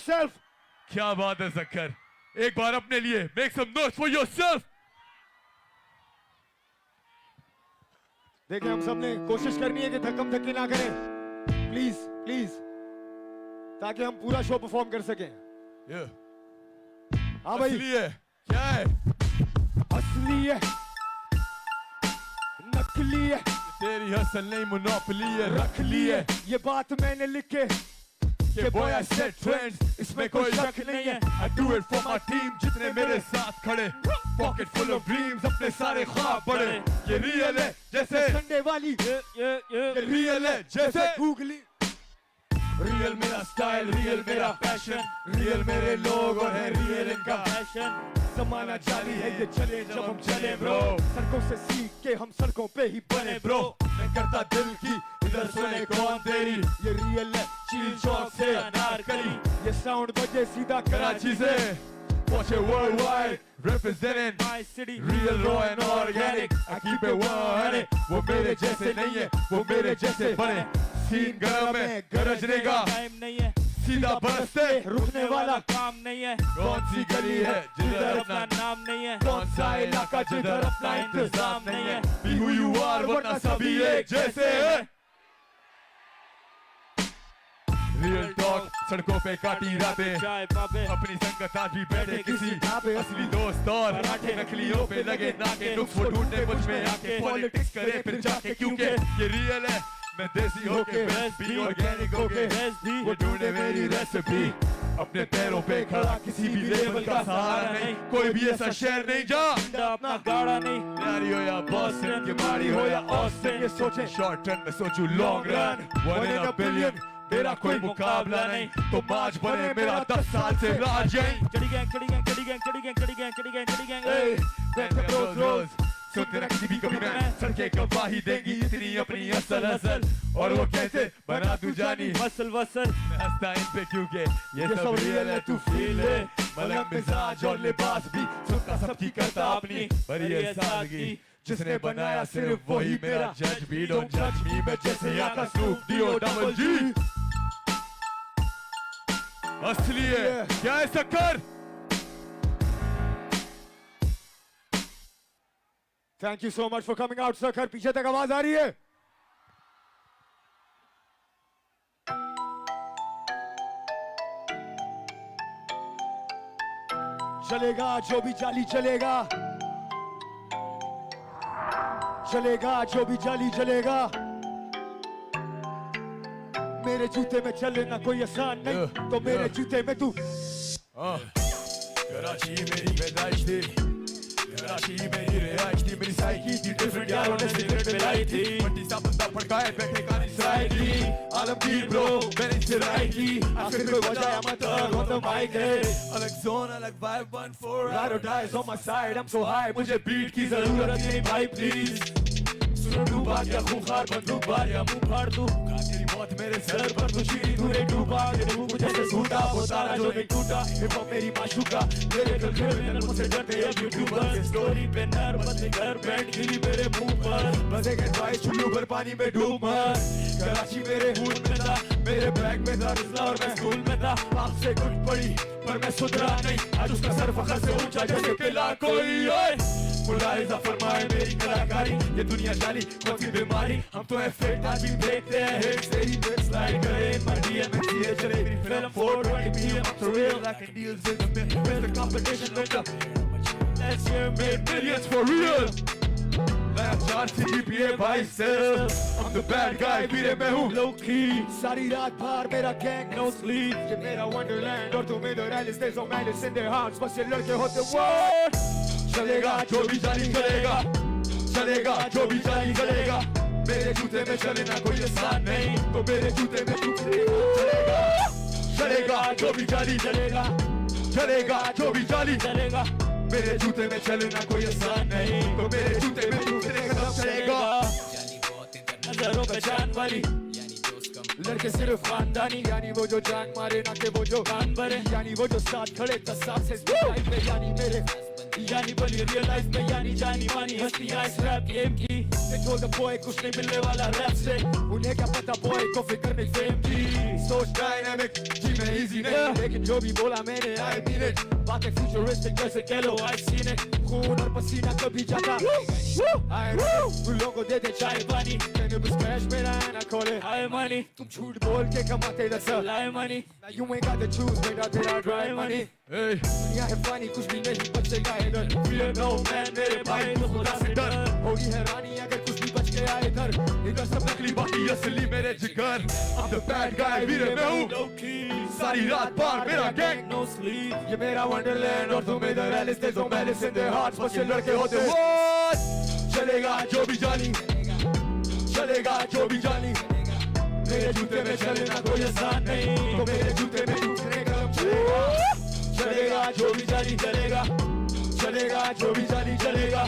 Self. क्या बात है जक्कर, एक बार अपने लिए make some noise for yourself. देखिए हम सब ने कोशिश करनी है कि धक्कम धक्की ना करें, प्लीज प्लीज, ताकि हम पूरा शो परफॉर्म कर सकें। हाँ भाई, असली है क्या है? असली है, नकली है, तेरी हसल नहीं मोनोपोली है, रख ली है। ये बात मैंने लिख के कि boy I set trends, इसमें कोई शक नहीं है। I do it for my team, जितने मेरे साथ खड़े, pocket full of dreams, अपने सारे ख्वाब बड़े। ये रियल है जैसे संडे वाली, ये रियल है जैसे गूगली। रियल मेरा स्टाइल, रियल मेरा पैशन, रियल मेरे लोग और है रियल इनका पैशन। जमाना जाली है ये चले जब हम चले ब्रो, सड़कों से सीख के हम सड़कों पे ही बने ब्रो। मैं करता दिल की इधर सुने कौन तेरी, ये रियल है चील चौक से अनारकली, ये साउंड बजे सीधा कराची से। Watch it worldwide, representing my city, real raw and organic. I keep it 100, वो मेरे जैसे नहीं है, वो मेरे जैसे बने। सीन गरम है, गरजने का टाइम नहीं है, सीधा बरसते रुकने वाला काम नहीं है। कौन सी गली है जिधर अपना नाम नहीं है, कौन सा इलाका जिधर अपना इंतजाम नहीं है। Be who you are वरना सभी एक जैसे है। रियल टॉक सड़कों पे काटी रातें, चाय पापे अपनी संगत आज भी बैठे किसी ढाबे, असली दोस्त और पराठे, नकलियों पे लगे नाके, नुक्स वो ढूंढने मुझ में आके पॉलिटिक्स करे फिर जाके, क्योंकि ये रियल है। मैं देसी होके बेस्ट भी, ऑर्गेनिक होके बेस्ट भी, वो ढूंढे मेरी रेसिपी। अपने पैरों पे खड़ा किसी भी लेवल का सहारा नहीं, कोई भी ऐसा शहर नहीं जा अपना गाड़ा नहीं। प्यारी हो या बॉस्टन की मारी हो या ऑस्टिन, ये सोचे शॉर्ट रन में सोचूं long run, 1 in a billion मेरा कोई मुकाबला नहीं। तो आज बने मेरा 10 साल से राज यहीं। चढ़ी गैंग चढ़ी गैंग चढ़ी गैंग चढ़ी गैंग चढ़ी गैंग चढ़ी गैंग चढ़ी गैंग Hey, बैठे रोज रोज सुनते ना किसी भी कभी मैं सड़कें गवाही देंगी इतनी अपनी असल असल, और वो कैसे बना तू जानी वसल वसल। हंसता इन पे क्योंकि ये सब रियल है, तू फील है। मलंग मिजाज और लिबास भी सबका सबकी करता अपनी बड़ी है सादगी। जिसने बनाया सिर्फ वही मेरा जज भी, डोंट जज मी मैं जैसे यहाँ का स्नूप डीओ डबल जी। असली है क्या है शक्कर? Thank you so much for coming out sir. पीछे तक आवाज आ रही है? चलेगा जो भी जाली चलेगा, चलेगा जो भी जाली चलेगा। मेरे जूते में चलना कोई आसान नहीं, तो मेरे जूते में तू। कराची मेरी पैदाइश थी, कराची मेरी रिहाइश थी, मेरी साइकी थी डिफरेंट यारों ने सिगरेट मिलाई थी। मट्टी सा बंदा फड़काए बैठे कानी सराय की, आलमगीर ब्रो मैंने चिराई की। आखिर कोई बजाया मत on the mic है, अलग जोन अलग vibe 1-4 ride or die is on my side, I'm so high मुझे बीट की जरूरत नहीं भाई प्लीज। सुनो डूबा क्या खूंखार बंदूक बार या मुंह फाड़ तू, तेरी मौत मेरे सर पर तू शीरी दूरे डूबा। तेरे मुंह जैसे सूटा वो तारा जो नहीं टूटा, हिप हॉप मेरी माशूका मेरे दिल खेलने मुझसे डरते हैं यूट्यूबर। स्टोरी पे नर बदले घर बैंड गिरी मेरे मुंह पर, बसे के ट्वाइस चुल्लू पर पानी में डूब मर। कराची मेरे हुड में था, मेरे बैग में था रिजला और मैं स्कूल में था। आपसे कुछ पड़ी पर मैं सुधरा नहीं, आज उसका सर फखर से ऊंचा जैसे किला कोई। मुलाहिजा फरमाए मेरी कलाकारी, ये दुनिया जाली कौन सी बीमारी। हम तो है फिट आज भी देखते हैं हिट्स, तेरी बिट स्लाइड करे इन माय डीएम में ये चले मेरी film 420 PM up to real like a deals in the middle with the competition with the let's hear made millions for real। मैं 4 CGPA भाई सिर्फ, I'm the bad guy वीरे मैं हूँ low key। सारी रात भर मेरा gang no sleep, ये मेरा wonderland और तुम इधर Alice there's no malice in their hearts, बस ये लड़के होते what। चलेगा जो भी जाली चलेगा, चलेगा जो भी जाली चलेगा। मेरे जूते में चले ना कोई आसान नहीं, तो मेरे जूते में तू चलेगा। चलेगा जो भी जाली चलेगा, चलेगा जो भी जाली चलेगा। मेरे जूते में चले ना कोई आसान नहीं, तो मेरे जूते में तू चलेगा। नजरों पे जान वाली लड़के सिर्फ खानदानी, यानी वो जो जान मारे ना के वो जो कान भरे, यानी वो जो साथ खड़े 10 साल से यानी मेरे यानी बनी रियल लाइफ में यानी जानी मानी हस्तियां इस रैप गेम की They told the boy कुछ नहीं मिलने वाला रैप से, उन्हें क्या पता boy को फिक्र नहीं फेम की। सोच डायनामिक जी में इजी नहीं, लेकिन जो भी बोला मैंने I mean it। बातें फ्यूचरिस्टिक जैसे कह लो I've seen it। खून और पसीना कभी जाता फूलों को दे दे चाय पानी, मैंने बस कैश मेरा है ना खोले हाय मनी तुम झूठ बोल के कमाते दस लाए money Now you ain't got the choose बेटा तेरा dry money। दुनिया है फानी कुछ भी नहीं बचेगा इधर, fear no man मेरे भाई तो खुदा से डर होगी हैरानी अगर कुछ भी बच गया इधर, इधर सब नकली बाकी असली मेरे जिगर। I'm the bad guy वीरे मैं हूँ, low key सारी रात बार मेरा गैंग, no sleep ये मेरा वंडरलैंड और तुम इधर एलिस दे दो मेलिस इन देयर हार्ट्स, बस ये लड़के होते what चलेगा जो भी जानी, चलेगा जो भी जानी, मेरे जूते में चलना कोई आसान नहीं, तो मेरे जूते में टूटने का चलेगा, चलेगा जो भी जानी चलेगा, चलेगा जो भी जानी चलेगा,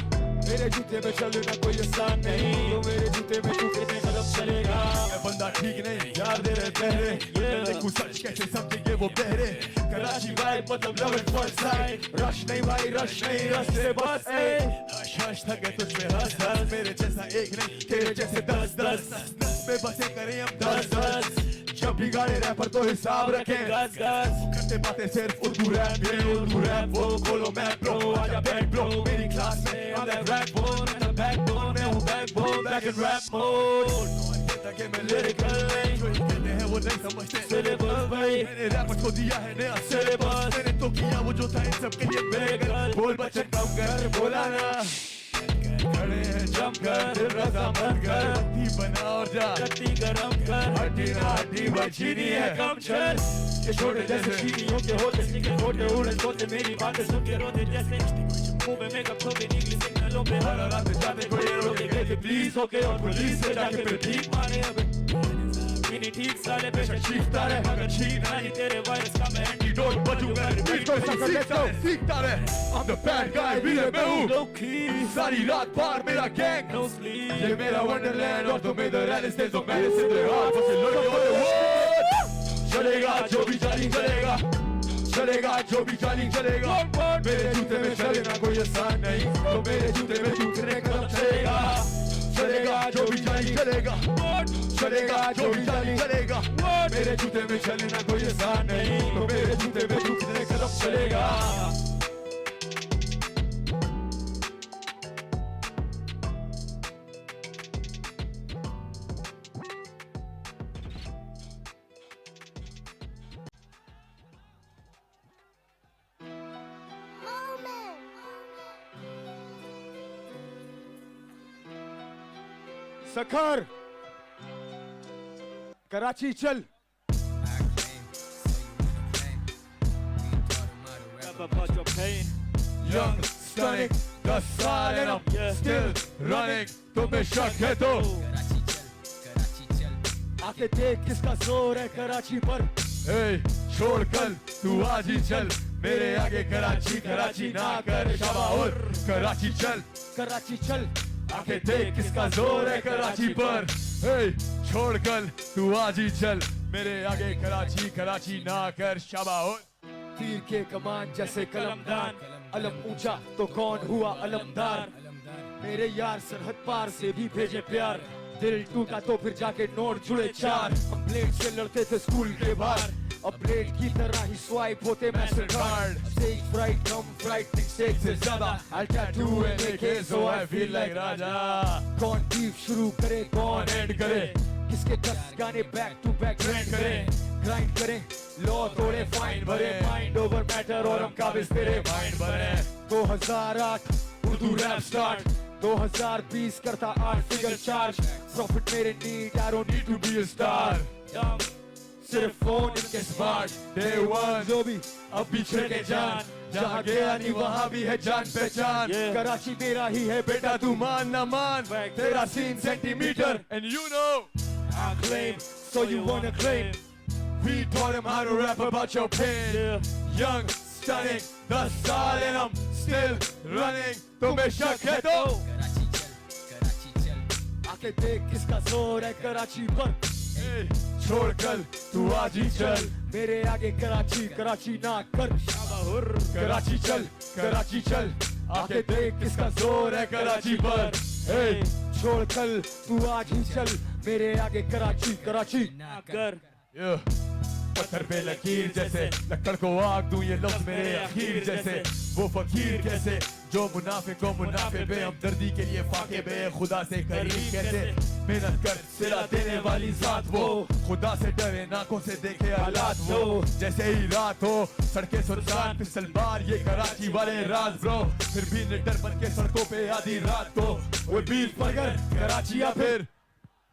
मेरे जूते में चलना कोई आसान नहीं, तो मेरे जूते में टूटने का चलेगा। मैं बंदा ठीक नहीं यार दे रहे पहले ये कुछ सच कैसे समझेंगे वो बहरे कराची वाइब मतलब love at first sight rush नहीं भाई रश नहीं रश से बस हश हश थके तुझ पे हंस हंस मेरे जैसा एक नहीं तेरे जैसे 10 में बसे करें हम 10 जब भी गाने रैपर तो हिसाब रखें, गस करते बातें सिर्फ उर्दू रैप वो खोलो मैप ब्रो आजा बैक ब्रो मेरी क्लास में I'm that backbone and the backbone मैं हूँ backbone back in rap mode ताकि मैं lyrical नहीं जो ये कहते हैं वो नहीं समझते syllabus भाई मैंने रैपर को दिया है नया syllabus मैंने तो किया वो जो था इन सब के लिए बेगल बोल बच्चन कम कर बोला ना खड़े हैं जम कर दिल रजा मत कर बत्ती बना और जा कत्ती गरम कर हड्डी ना हड्डी बचीनी है कम चल ये छोटे जैसे चीनियों के होते निकल छोटे उड़े सोते मेरी बातें सुन के रोते जैसे मुंह में मेकअप ठोके निकली सिग्नलों पे हर रात जाते कोई रोके कहते प्लीज ओके और पुलिस से जाके फिर ठीक माने अब इन्हीं ठीक साले पे शिफ्ता रहे मगर ठीक नहीं तेरे वायरस का मैं एंटीडोट बचूंगा रिपीट कर सीखता रहे। I'm the bad guy वीरे मैं हूँ, low key सारी रात बार मेरा गैंग, no sleep ये मेरा वंडरलैंड और तुम इधर एलिस दे दो मेलिस इन देयर हार्ट्स, बस ये लड़के होते what चलेगा जो भी जानी चलेगा, चलेगा जो भी जानी चलेगा, मेरे जूते में चलना कोई आसान नहीं, तो मेरे जूते में टूटने का चलेगा, चलेगा जो भी जानी चलेगा, चलेगा जो भी जानी चलेगा, मेरे जूते में चलना कोई आसान नहीं, तो मेरे जूते में टूटने का चलेगा। सखर कराची चल Never put your pain young stunning 10 साल and I'm still running, तुम्हें शक है तो आके देख किसका जोर है कराची पर, छोड़ कल तू आज ही चल मेरे आगे कराची कराची ना कर शाबाश कराची चल आके देख किसका जोर है कराची पर, छोड़ कल तू आज ही चल मेरे आगे कराची कराची ना कर शाबाश। तीर के कमान जैसे कलमदान, अलम ऊंचा तो कौन हुआ अलमदार, मेरे यार सरहद पार से भी भेजे प्यार, दिल टूटा तो फिर जाके नोट जुड़े चार, हम ब्लेड से लड़ते थे स्कूल के बाहर, अब ब्लेड की तरह ही स्वाइप होते मास्टर कार्ड, स्टेज फ्राइट कम फ्राइटनिंग स्टेज से ज्यादा, I'll tattoo and make it so I feel like राजा, कौन बीफ शुरू करे कौन एंड करे, किसके 10 गाने बैक टू बैक ग्राइंड करें लॉ तोड़े फाइन भरे, माइंड ओवर मैटर और हम काबिज तेरे माइंड भरे, 2008 उर्दू रैप स्टार्ट, 2020 करता 8 फिगर चार्ज, प्रॉफिट मेरे need I don't need to be a star, सिर्फ फोन इनके स्मार्ट, डे वन जो भी अब पीछे के जान, जहाँ गया नहीं वहाँ भी है जान पहचान, कराची मेरा ही है बेटा तू मान ना मान, तेरा scene centimetre and you know I claim so you wanna claim, we taught him how to rap about your pain, young stunning 10 साल and I'm still running, तुम्हें शक है तो आके देख किसका जोर है कराची पर, छोड़ कल तू आज ही चल मेरे आगे कराची कराची ना कर, कराची चल आके देख किसका जोर है कराची पर। हे छोड़ कल तू आज ही चल मेरे आगे कराची कराची ना कर। पत्थर पे लकीर जैसे लकड़ को आग दूं ये लफ्ज मेरे अखीर जैसे। वो फकीर कैसे जो मुनाफे को मुनाफे पे हमदर्दी के लिए फाके बे खुदा से करीब कैसे। मेहनत कर सिला देने वाली जात वो खुदा से डरे नाकों से देखे हालात वो जैसे ही रात हो सड़कें सुनसान फिसल बार ये कराची वाले राज ब्रो। फिर भी निडर बन के सड़कों पे आधी रात को वो बीच पड़कर कराची या फिर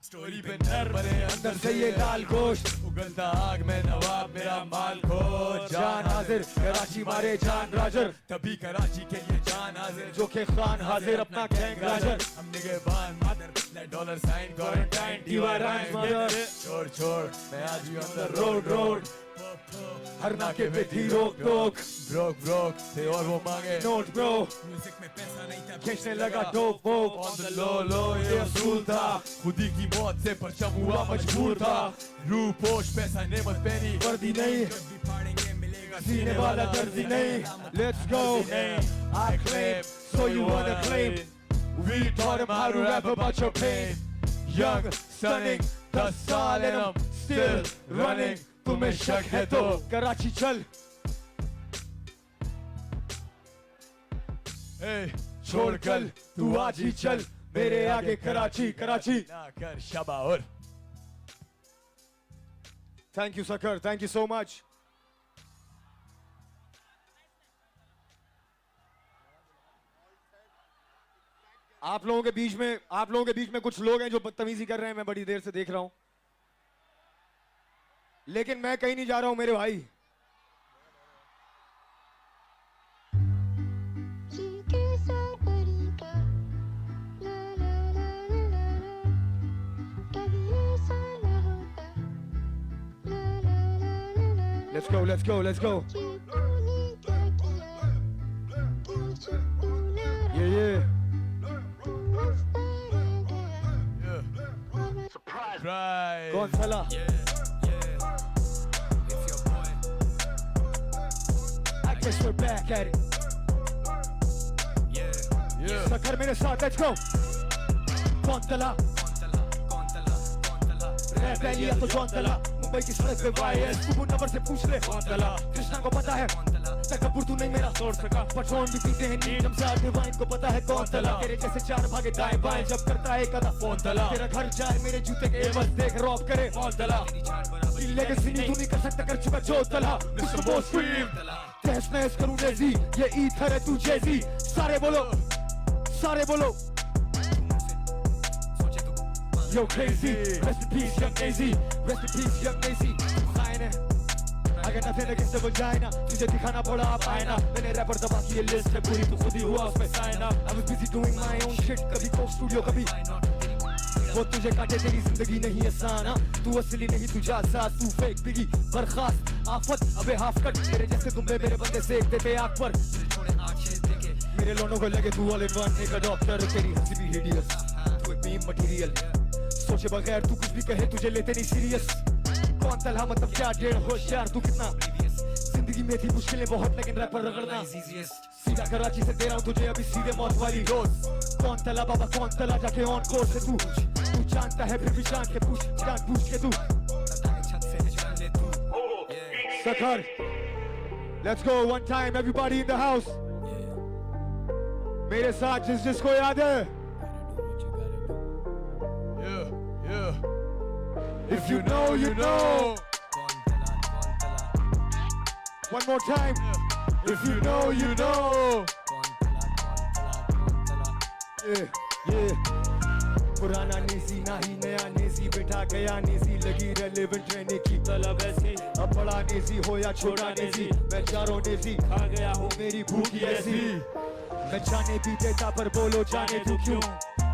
स्टोरी पे नर बने अंदर से ये लाल गोश्त उगलता आग में नवाब मेरा माल खो। जान हाजिर कराची मारे जान राजर तभी कराची के लिए जान हाजिर जो के खान हाजिर अपना गैंग राजर। हम निगहबान मादर डॉलर साइन क्वारंटाइन दीवाराइन मदर छोड़ छोड़ मैं आज भी ऑन द रोड रोड। हर नाके पे थी रोक टोक ब्रोक ब्रोक थे और वो मांगे नोट ब्रो। म्यूजिक में पैसा नहीं था खींचने लगा डोप वोप ऑन द लो लो ये असूल था। खुदी की मौत से परचम हुआ मजबूर था। रूह पोश पैसा नेमत पहनी वर्दी नहीं मिलेगा सीने वाला दर्दी नहीं। Let's go I claim so you wanna claim we taught him how to rap about your pain. Young stunning 10 साल and I'm still running तुम्हें शक है तो कराची चल। छोड़ कल तू आज ही चल मेरे आगे कराची कराची ना कर शबाउर। थैंक यू सकर थैंक यू सो मच। आप लोगों के बीच में कुछ लोग हैं जो बदतमीजी कर रहे हैं मैं बड़ी देर से देख रहा हूं लेकिन मैं कहीं नहीं जा रहा हूं मेरे भाई। Let's go yeah surprise कौन साला guess we're back at it. Yeah. Sucker मेरे साथ, let's go. कौन तला? रैप है लिया तो कौन तला? मुंबई की सड़क पे वायस, तू नंबर से पूछ ले कौन तला? कृष्णा को पता है तकब्बुर तू नहीं मेरा तोड़ सका। पटरोन भी पीते हैं नीलम से आगे वाइन को पता है कौन तला? तेरे जैसे चार भागे दाएं बाएं जब करता है कदा कौन तला? तेरा घर जाए मेरे जूते के एवज देख रॉब करे कौन तला? लेगेसी नहीं तू नहीं कर सकता कर चुका जो तला। मिस्टर बॉस स्क्रीम तहस नहस करूं नेजी ये ईथर है तू जेजी। सारे बोलो Yo crazy, rest in peace young Nazy, rest in peace young Nazy। खाइन है I got nothing against the vagina, तुझे दिखाना पड़ा आप आईना। मैंने रैपर दबा की ये लिस्ट है पूरी, तू खुद ही हुआ उसमें sign up। I was busy doing my own shit, कभी कोक स्टूडियो कभी वो तुझे काटे तेरी जिंदगी नहीं आसान। तू असली नहीं तू जासास, तू फेक बिगी बर्खास्त आफत। अबे हाफ कट तेरे जैसे तुम्बे मेरे बंदे सेक देते आग पर। मेरे लोनों को लगे तू ऑल इन वन, एक डॉक्टर तेरी हंसी भी हिडियस, तू एक मीम मटेरियल। सोचे बगैर तू कुछ भी कहे तुझे लेते नहीं सीरियस। कौन तलहा मतलब क्या डेढ़ होशियार तू कितना? जिंदगी में थी मुश्किलें बहुत लेकिन रैपर रगड़ना सीधा कराची से दे रहा हूँ तुझे अभी सीधे मौत वाली डोज। कौन तला बाबा कौन तला जाके ऑन कोर्स से तू जानता है फिर भी जान के पूछ जान पूछ के तू Sukkur. Let's go one time everybody in the house। मेरे साथ जिसको याद है If you know, you know. One more time. If you know, you know. Yeah. पुराना नेसी ना ही नया नेसी बैठा गया नेसी लगी रेलेवेंट रहने की तलब ऐसी। अब बड़ा नेसी हो या छोटा नेसी मैं चारों नेसी खा गया हूँ मेरी भूखी ऐसी। मैं जाने भी देता पर बोलो जाने तू क्यों?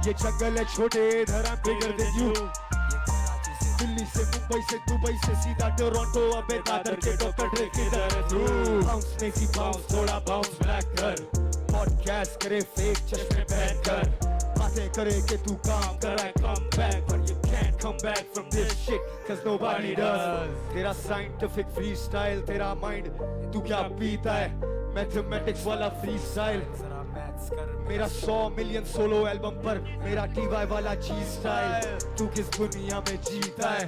ये जंगल है छोटे इधर I'm bigger than you। Delhi से मुंबई से दुबई से सीधा टोरंटो अबे दादर के डॉक्टर ड्रे किधर है तू? बाउंस नेसी बाउंस थोड़ा बाउंस बैक कर। पॉडकास्ट करे फेक चश्मे पहन कर बातें करे कि तू काम कर I come back but you can't come back from this shit cause nobody does। तेरा साइंटिफिक फ्रीस्टाइल तेरा माइंड तू क्या पीता है मैथमेटिक्स वाला फ्रीस्टाइल। डांस कर मेरा 100 मिलियन सोलो एल्बम पर मेरा TY वाला जी स्टाइल। तू किस दुनिया में जीता है?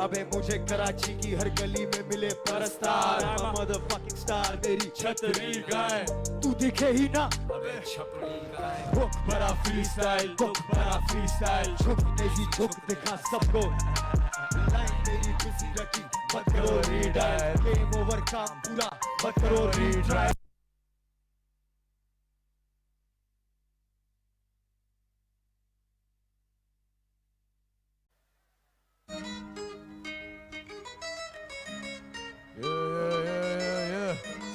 अबे मुझे कराची की हर गली में मिले परस्तार। I'm a motherfucking star, मेरी छतरी गाय तू दिखे ही ना। अबे छपरी गाय बुक बड़ा फ्री स्टाइल, बुक बड़ा फ्री स्टाइल। झुकने की झुक दिखा सबको, लाइन मेरी किसी रखी मत करो रीडाइल। गेम ओवर काम पूरा मत करो retry.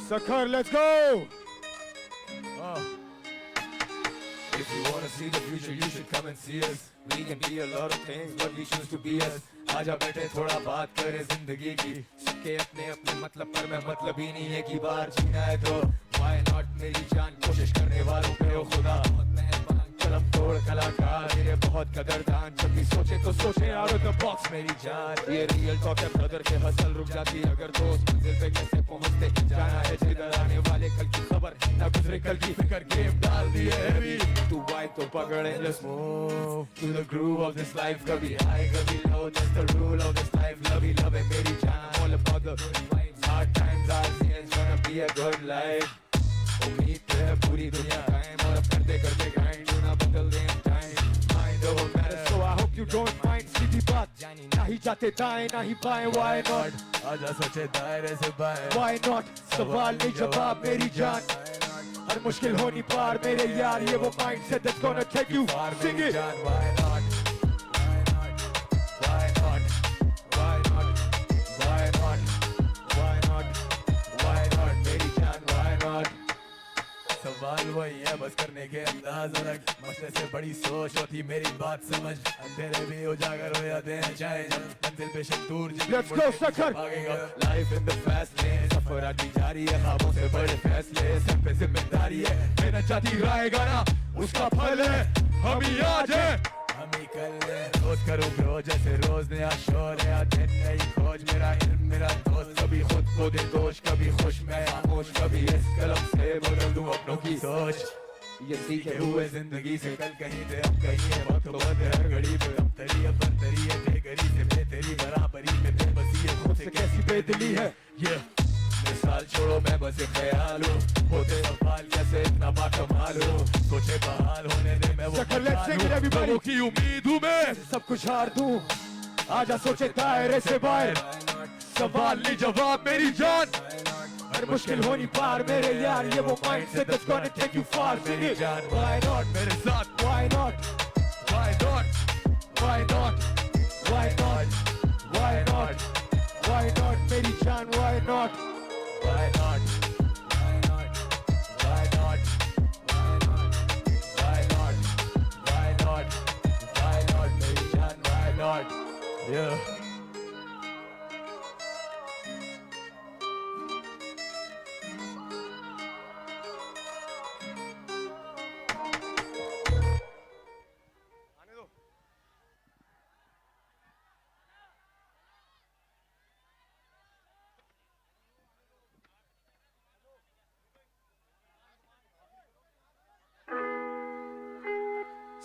Sakhar, let's go! If you wanna see the future, you should come and see us. We can be a lot of things, but we choose to be us. आजा बैठे थोड़ा बात करें जिंदगी की। सबके अपने अपने मतलब पर मैं मतलब ही नहीं है कि बार जीना है तो why not मेरी जान। कोशिश करने वालों पे हो खुदा बहुत मेहरबान। कलम तोड़ कलाकार मेरे बहुत कदरदान। जब भी सोचे तो सोचे out of the box मेरी जान। ये रियल टॉक है ब्रदर के हसल रुक जाती अगर दोस्त मंजिल पे कैसे पहुंचते। जाना है जिधर आने वाले कल की खबर ना गुजरे कल की फिक्र। गेम डाल दिए हेवी तू वाइब तो पकड़े just move to the groove of this life। कभी high कभी low, that's the rule of this life। Lovey love है मेरी जान, all about the vibes। Hard times are the end, gonna be a good life। उम्मीद पे है पूरी दुनिया कायम और अब करते करते grind क्यों ना बदल दें time। Mind over matter, So I hope you don't mind सीधी बात। ना ही जाते दाएं ना ही बाएं, why not? आजा सोचे दायरे से बाहर Why not? सवाल नहीं जवाब मेरी जान। हर मुश्किल होनी पार मेरे यार, ये वो mindset that's gonna take you far। Sing it! Why not? Why not? Why not? Why not? Why not? Why not? Why not? मेरी जान why not? सवाल वही है बस करने के अंदाज अलग। मसले से बड़ी सोच होती मेरी बात समझ। अंधेरे भी उजागर हो जाते हैं चाहे जब मंजिल पे शक दूर Let's go, Sakhar! भागेगा। Life in the fast lane, सफर आती जारी है ख्वाबों से बड़े फैसले। सर पे जिम्मेदारी है मेहनत चाहती रहेगा ना उसका फल है। हम ही आज हैं हम ही कल है। रोज करूँ ग्रो जैसे रोज नया शोर है। दिन नई खोज मेरा इल्म मेरा दोस्त। कभी खुद को दे दोष कभी खुश मैं खामोश। कभी इस कलम से बदल दूं अपनों की सोच। ये सीखे हुए जिंदगी से कल कहीं थे अब कहीं है। वक्त बहुत है हर घड़ी पे अब तरी अब बंतरी है। बेगरी से बेतरी बराबरी में बेबसी है। खुद से कैसी बेदली है ये मिसाल छोड़ो मैं बस एक ख्याल हूँ। होते सवाल कैसे इतना बाकमाल हूँ। सोचे बहाल होने दे मैं वो Sakhar, let's sing it, everybody! लोगों की उम्मीद हूँ मैं सब कुछ हार दूं, आजा सोचे दायरे से बाहर। सवाल नहीं जवाब मेरी जान। हर मुश्किल होनी पार मेरे यार, ये वो mindset that's gonna take you far। Sing it! Why not? मेरे साथ Why not? why not Why not? Why not? Why not? Why not? मेरी जान why not? why not why not why not why not why not why not मेरी जान why not yeah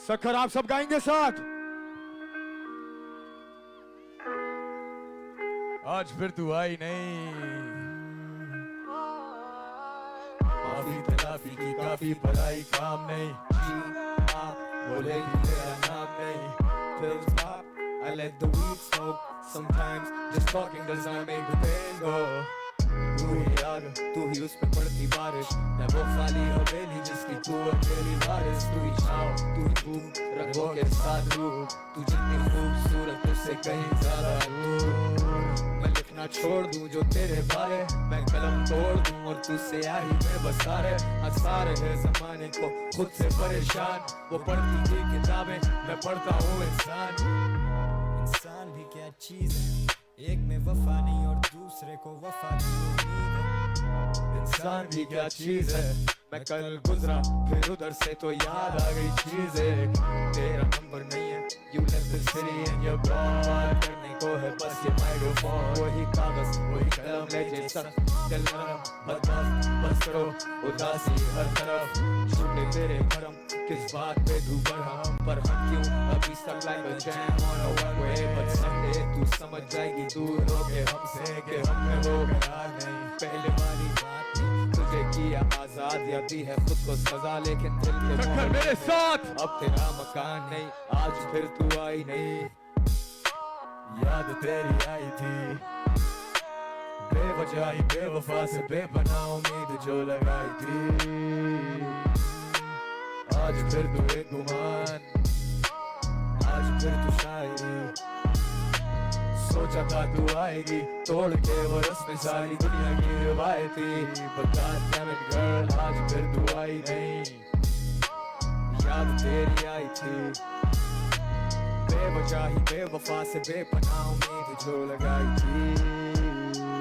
Sukkur आप सब गाएंगे साथ। आज फिर तू आई नहीं। माफी तलाफी की काफी पढ़ाई काम नहीं। बोलेगी तेरा नाम नहीं। Pills pop, I let the weed smoke. Sometimes just talking does not make the pain go. तू ही आग तू ही उस पे पड़ती बारिश। मैं वो खाली हवेली जिसकी तू अकेली बारिश। तू ही छाँव तू ही धूप रंगों के साथ रूप। तू जितनी खूबसूरत उससे कहीं ज्यादा रूप। मैं लिखना छोड़ दूं जो तेरे बारे मैं कलम तोड़ दूं और तू स्याही में बसारे। आसार है जमाने को खुद से परेशान। वो पढ़ती थी किताबें मैं पढ़ता हूँ इंसान। इंसान भी क्या चीज है, एक में वफा नहीं और दूसरे को वफा की उम्मीद है। इंसान भी क्या चीज है। मैं कल गुजरा फिर उधर से तो याद आ गई चीजें। तेरा नंबर नहीं है, you left the city and you're gone। करने को है बस ये माइक्रोफोन वही कागज वही कलम ले सख्त दिल नरम बदबख्त बस करो उदासी हर तरफ छूटे तेरे करम किस बात पे तू बरहम पर हम क्यों अभी stuck like a jam on a one way but someday तू समझ जाएगी दूर होके हमसे कि हम में वो करार नहीं पहले वाली बात नहीं तुझे किया आजाद या दी है खुद को सजा लेकिन दिल के शक्कर मेरे साथ अब तेरा मकान नहीं आज फिर तू आई नहीं याद तेरी आई थी बेवजह ही बेवफा से बेपनाह उम्मीद जो लगाई थी आज फिर तू एक गुमान आज फिर तू शायरी सोचा था तू आएगी तोड़ के वो रस्में सारी दुनिया की रिवायती but God damn it girl आज फिर तू आई नहीं याद तेरी आई थी बेवजह ही बेवफा से बेपनाह उम्मीद जो लगाई थी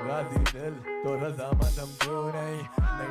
राजी दिल तो रज़ामंद हम क्यों नहीं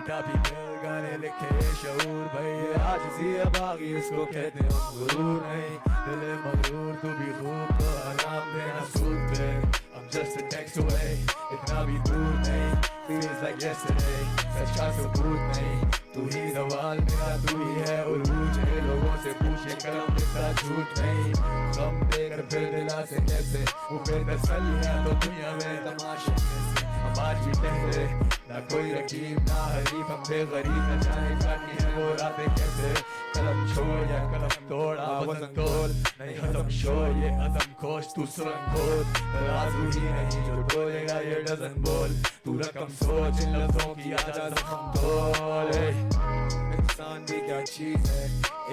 टापी दिल गाने लिखे शऊर भाई आज सी बागी उसको कहते हम गुरूर नहीं दिल मगरूर तू भी खूब तो आराम देना सूद पे I'm just a text away इतना भी दूर नहीं feels like yesterday सच्चा सबूत नहीं तू ही सवाल मेरा तू ही है उरूज है लोगों से पूछे कलम लिखता झूठ नहीं गम देकर फिर दिला से कैसे वो बेतसल्ली है तो दुनिया में तमाशे कैसे हमार जी पहले ना कोई रकीब ना हरीफ हम बेगरीब न जाने जाती है वो रातें कैसे कलम छोड़ या कलम तोड़ा वजन तोल नहीं खत्म शोर ये अदम खोज तू सुरंग खोद राज ही नहीं जो बोलेगा ये डजन बोल तू रकम सोच इन लफ्जों की आजा जख्म तोल इंसान भी क्या चीज है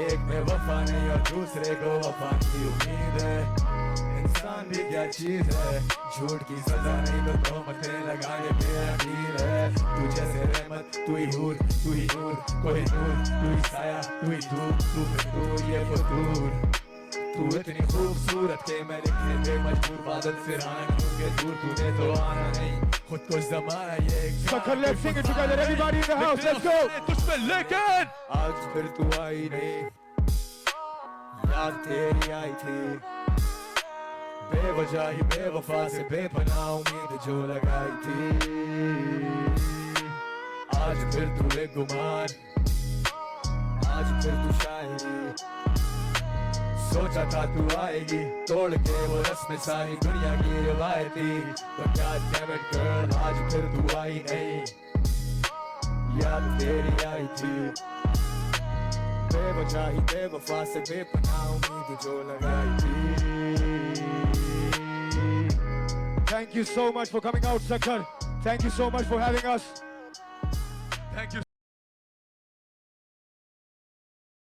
एक में वफा नहीं और दूसरे को वफा की उम्मीद है इंसान भी क्या चीज है झूठ की सजा नहीं तो तोहमतें लगाने पे अकील है तू जैसे रहमत तू ही हूर तू ही नूर कोई नूर तू ही साया तू ही धूप तू फिर तू ये फतूर तू इतनी खूबसूरत के मैं लिखने पे मजबूर बादल से आना क्योंकि दूर तूने तो आना नहीं खुद को जमाना ये Sucker, let's sing it together, everybody in the house, let's go! तुझ लेकिन आज फिर तू आई नहीं याद तेरी आई थी बेवजह ही बेवफा से बेपनाह उम्मीद जो लगाई थी आज फिर तू एक गुमान आज फिर तू शायरी सोचा था तू आएगी तोड़ के वो रस्में सारी दुनिया की रिवायती but God damn it girl आज फिर तू आई नहीं याद तेरी आई थी बेवजह ही बेवफा से बेपनाह उम्मीद जो लगाई थी Thank you so much for coming out, Sakhar. Thank you so much for having us. Thank you